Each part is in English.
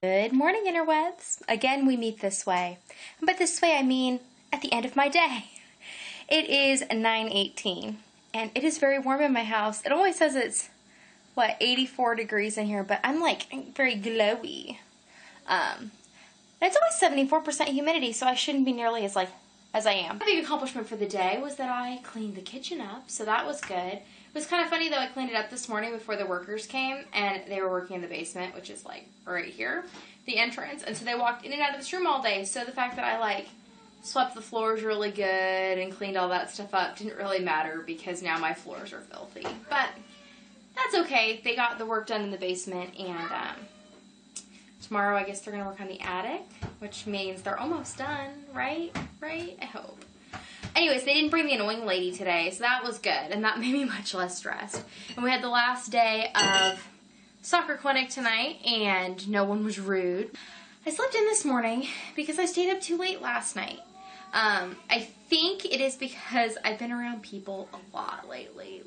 Good morning, interwebs. Again, we meet this way. And by this way, I mean at the end of my day. It is 9:18, and it is very warm in my house. It only says it's, 84 degrees in here, but I'm like very glowy. It's only 74% humidity, so I shouldn't be nearly as I am. The big accomplishment for the day was that I cleaned the kitchen up, so that was good. It was kind of funny though, I cleaned it up this morning before the workers came, and they were working in the basement, which is like right here, the entrance, and so they walked in and out of this room all day, so the fact that I swept the floors really good and cleaned all that stuff up didn't really matter because now my floors are filthy. But that's okay, they got the work done in the basement, and tomorrow I guess they're going to work on the attic, which means they're almost done, right? Right? I hope. Anyways, they didn't bring the annoying lady today, so that was good, and that made me much less stressed. And we had the last day of soccer clinic tonight, and no one was rude. I slept in this morning because I stayed up too late last night. I think it is because I've been around people a lot lately,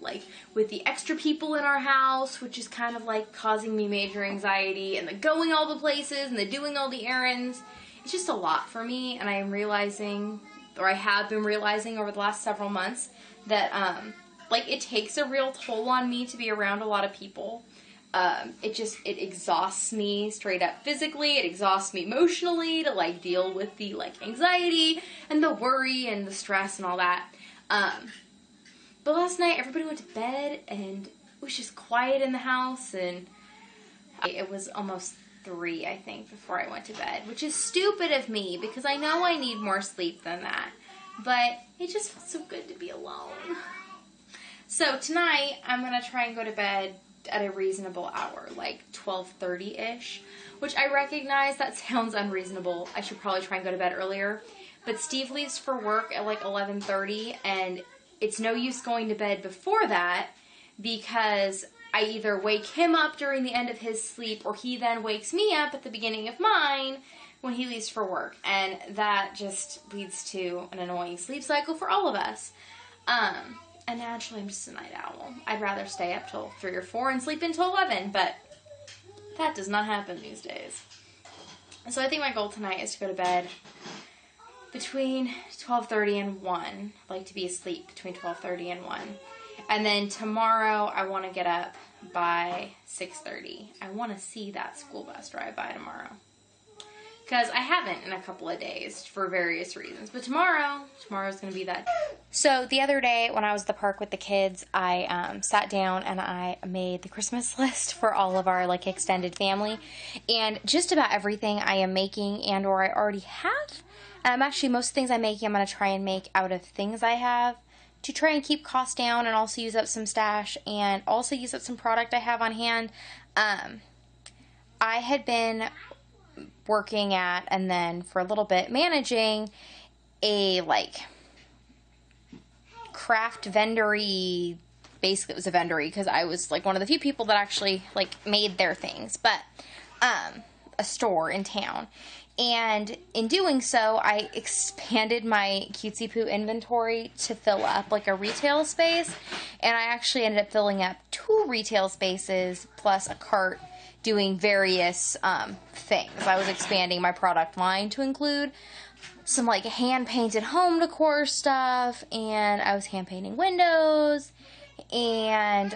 with the extra people in our house, which is kind of causing me major anxiety, and the going all the places, and the doing all the errands. It's just a lot for me, and I am realizing, or I have been realizing over the last several months, that it takes a real toll on me to be around a lot of people. It exhausts me straight up physically, it exhausts me emotionally to deal with the anxiety and the worry and the stress and all that. But last night everybody went to bed and it was just quiet in the house, and it was almost 3, I think, before I went to bed, which is stupid of me because I know I need more sleep than that, but it just felt so good to be alone. So tonight I'm gonna try and go to bed at a reasonable hour, 12:30-ish, which I recognize that sounds unreasonable. I should probably try and go to bed earlier, but Steve leaves for work at 11:30, and it's no use going to bed before that because I either wake him up during the end of his sleep or he then wakes me up at the beginning of mine when he leaves for work, and that just leads to an annoying sleep cycle for all of us. And naturally, I'm just a night owl. I'd rather stay up till 3 or 4 and sleep until 11, but that does not happen these days. So I think my goal tonight is to go to bed between 12:30 and 1. I like to be asleep between 12:30 and 1. And then tomorrow, I want to get up by 6:30. I want to see that school bus drive by tomorrow, because I haven't in a couple of days for various reasons. But tomorrow's going to be that. So the other day when I was at the park with the kids, I sat down and I made the Christmas list for all of our extended family. And just about everything I am making and or I already have. Actually, most things I'm making I'm going to try and make out of things I have to try and keep costs down and also use up some stash and also use up some product I have on hand. I had been working at, and then for a little bit managing a craft vendory. Basically it was a vendory because I was one of the few people that actually made their things, but a store in town. And in doing so, I expanded my cutesy poo inventory to fill up a retail space, and I actually ended up filling up 2 retail spaces plus a cart doing various things. I was expanding my product line to include some hand-painted home decor stuff, and I was hand-painting windows, and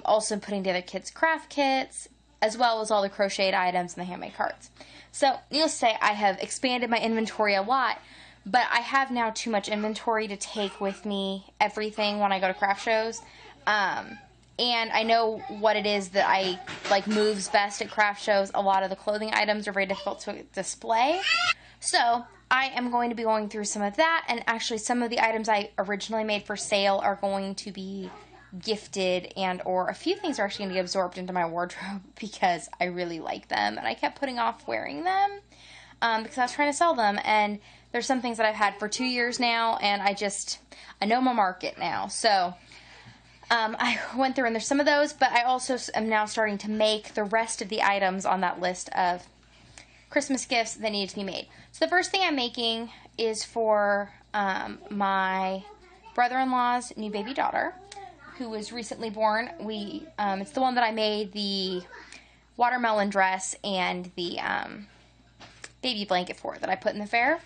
also putting together kids' craft kits, as well as all the crocheted items and the handmade cards. So, needless to say, I have expanded my inventory a lot, but I have now too much inventory to take with me everything when I go to craft shows. And I know what it is that I moves best at craft shows. A lot of the clothing items are very difficult to display. So I am going to be going through some of that, and actually some of the items I originally made for sale are going to be gifted, and or a few things are actually going to get absorbed into my wardrobe because I really like them and I kept putting off wearing them because I was trying to sell them, and there's some things that I've had for 2 years now, and I know my market now. So I went through and there's some of those, but I also am now starting to make the rest of the items on that list of Christmas gifts that needed to be made. So the first thing I'm making is for my brother-in-law's new baby daughter, who was recently born. It's the one that I made the watermelon dress and the baby blanket for her that I put in the fair.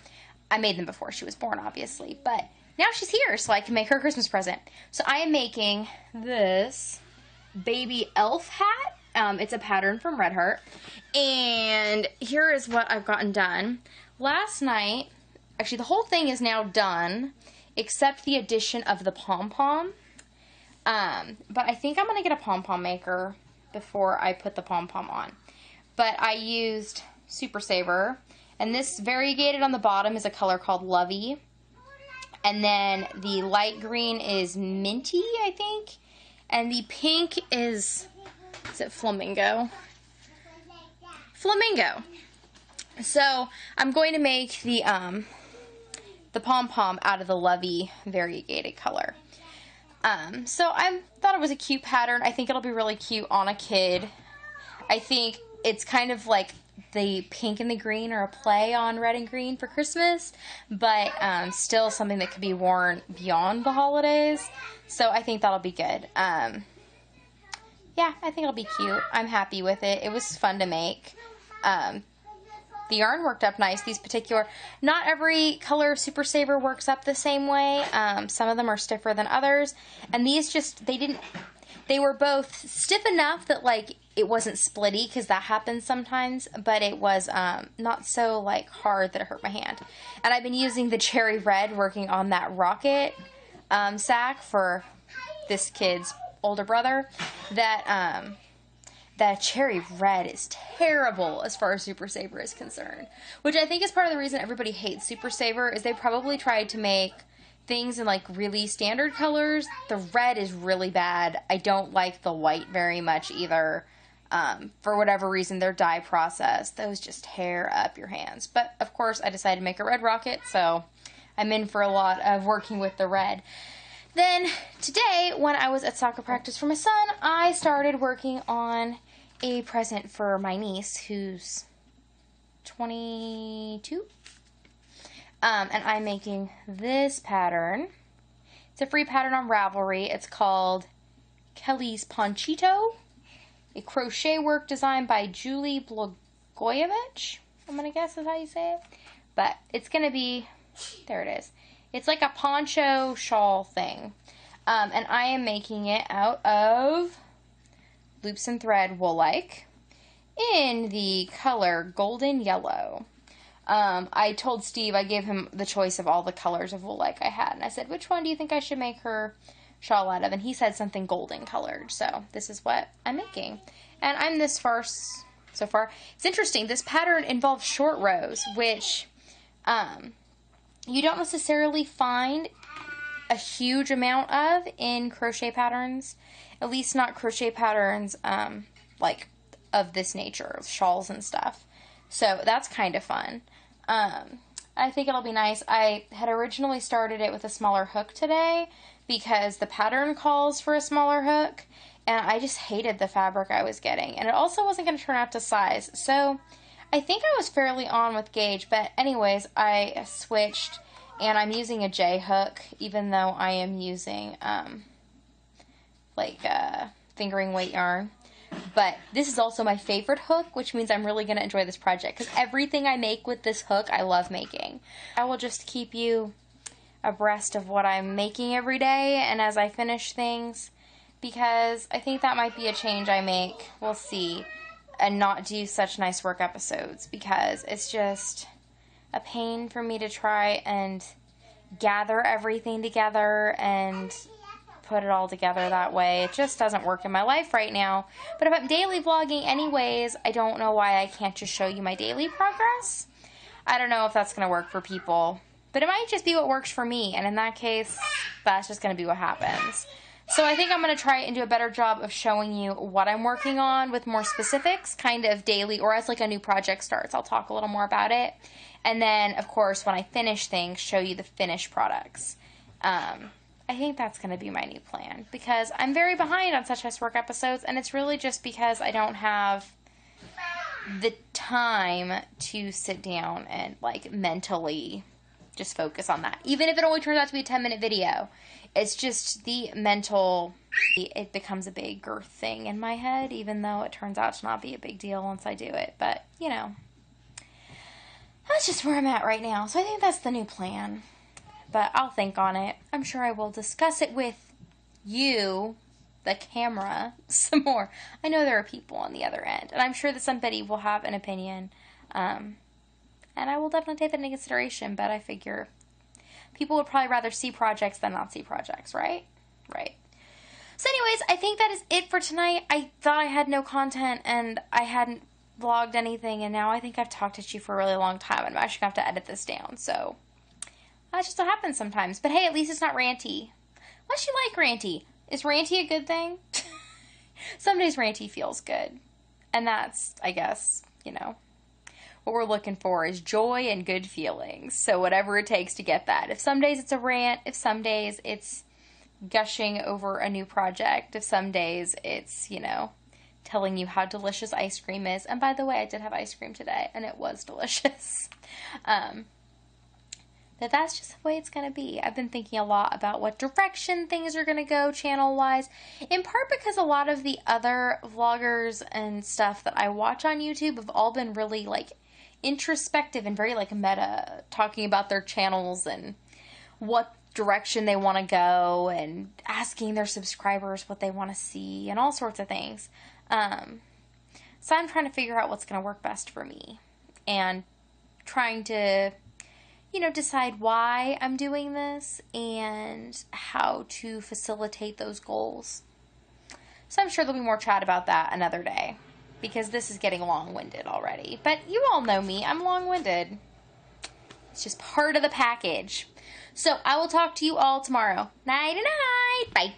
I made them before she was born, obviously, but now she's here, so I can make her a Christmas present. So I am making this baby elf hat. It's a pattern from Red Heart, and here is what I've gotten done. Last night, actually the whole thing is now done, except the addition of the pom-pom. But I think I'm going to get a pom-pom maker before I put the pom-pom on. But I used Super Saver, and this variegated on the bottom is a color called Lovey. And then the light green is Minty, I think. And the pink is it Flamingo? Flamingo. So I'm going to make the pom-pom out of the Lovey variegated color. So I thought it was a cute pattern. I think it'll be really cute on a kid. I think it's kind of like the pink and the green are a play on red and green for Christmas, but still something that could be worn beyond the holidays. So I think that'll be good. Yeah, I think it'll be cute. I'm happy with it. It was fun to make. The yarn worked up nice. These particular, not every color Super Saver works up the same way. Some of them are stiffer than others. And these just, they were both stiff enough that like it wasn't splitty, because that happens sometimes, but it was not so like hard that it hurt my hand. And I've been using the cherry red working on that rocket sack for this kid's older brother. That cherry red is terrible as far as Super Saver is concerned. Which I think is part of the reason everybody hates Super Saver, is they probably tried to make things in like really standard colors. The red is really bad. I don't like the white very much either. For whatever reason, their dye process, those just tear up your hands. But of course, I decided to make a red rocket, so I'm in for a lot of working with the red. Then today, when I was at soccer practice for my son, I started working on a present for my niece, who's 22. And I'm making this pattern. It's a free pattern on Ravelry. It's called Kelly's Ponchito, a crochet work designed by Julie Blagojevich. I'm going to guess is how you say it. But it's going to be, there it is. It's like a poncho shawl thing. And I am making it out of loops and thread wool-like in the color golden yellow. I told Steve, I gave him the choice of all the colors of wool-like I had, and I said, which one do you think I should make her shawl out of? And he said something golden colored, so this is what I'm making. And I'm this far so far. It's interesting, this pattern involves short rows, which you don't necessarily find a huge amount of in crochet patterns, at least not crochet patterns like of this nature, shawls and stuff. So that's kind of fun. I think it'll be nice. I had originally started it with a smaller hook today because the pattern calls for a smaller hook, and I just hated the fabric I was getting, and it also wasn't going to turn out to size. So I think I was fairly on with gauge, but anyways, I switched, and I'm using a J hook, even though I am using fingering weight yarn. But this is also my favorite hook, which means I'm really going to enjoy this project, because everything I make with this hook, I love making. I will just keep you abreast of what I'm making every day, and as I finish things, because I think that might be a change I make. We'll see. And not do such nice work episodes, because it's just a pain for me to try and gather everything together and put it all together that way. It just doesn't work in my life right now. But if I'm daily vlogging anyways, I don't know why I can't just show you my daily progress. I don't know if that's going to work for people, but it might just be what works for me, and in that case, that's just going to be what happens. So I think I'm going to try and do a better job of showing you what I'm working on with more specifics, kind of daily, or as like a new project starts, I'll talk a little more about it. And then, of course, when I finish things, show you the finished products. I think that's going to be my new plan, because I'm very behind on such nice work episodes, and it's really just because I don't have the time to sit down and like mentally just focus on that. Even if it only turns out to be a 10-minute video. It's just the mental, it becomes a bigger thing in my head, even though it turns out to not be a big deal once I do it. But, you know, that's just where I'm at right now. So I think that's the new plan. But I'll think on it. I'm sure I will discuss it with you, the camera, some more. I know there are people on the other end, and I'm sure that somebody will have an opinion. And I will definitely take that into consideration, but I figure people would probably rather see projects than not see projects, right? Right. So anyways, I think that is it for tonight. I thought I had no content and I hadn't vlogged anything, and now I think I've talked at you for a really long time, and I'm actually going to have to edit this down, so that just happens sometimes. But hey, at least it's not ranty. Unless you like ranty. Is ranty a good thing? Some days ranty feels good, and that's, I guess, you know, what we're looking for is joy and good feelings. So whatever it takes to get that. If some days it's a rant, if some days it's gushing over a new project, if some days it's, you know, telling you how delicious ice cream is. And by the way, I did have ice cream today, and it was delicious. That's just the way it's going to be. I've been thinking a lot about what direction things are going to go channel-wise, in part because a lot of the other vloggers and stuff that I watch on YouTube have all been really, like, introspective and very, like, meta, talking about their channels and what direction they want to go and asking their subscribers what they want to see and all sorts of things. So I'm trying to figure out what's going to work best for me and trying to, you know, decide why I'm doing this and how to facilitate those goals. So I'm sure there'll be more chat about that another day, because this is getting long-winded already. But you all know me. I'm long-winded. It's just part of the package. So I will talk to you all tomorrow. Night-night. Bye.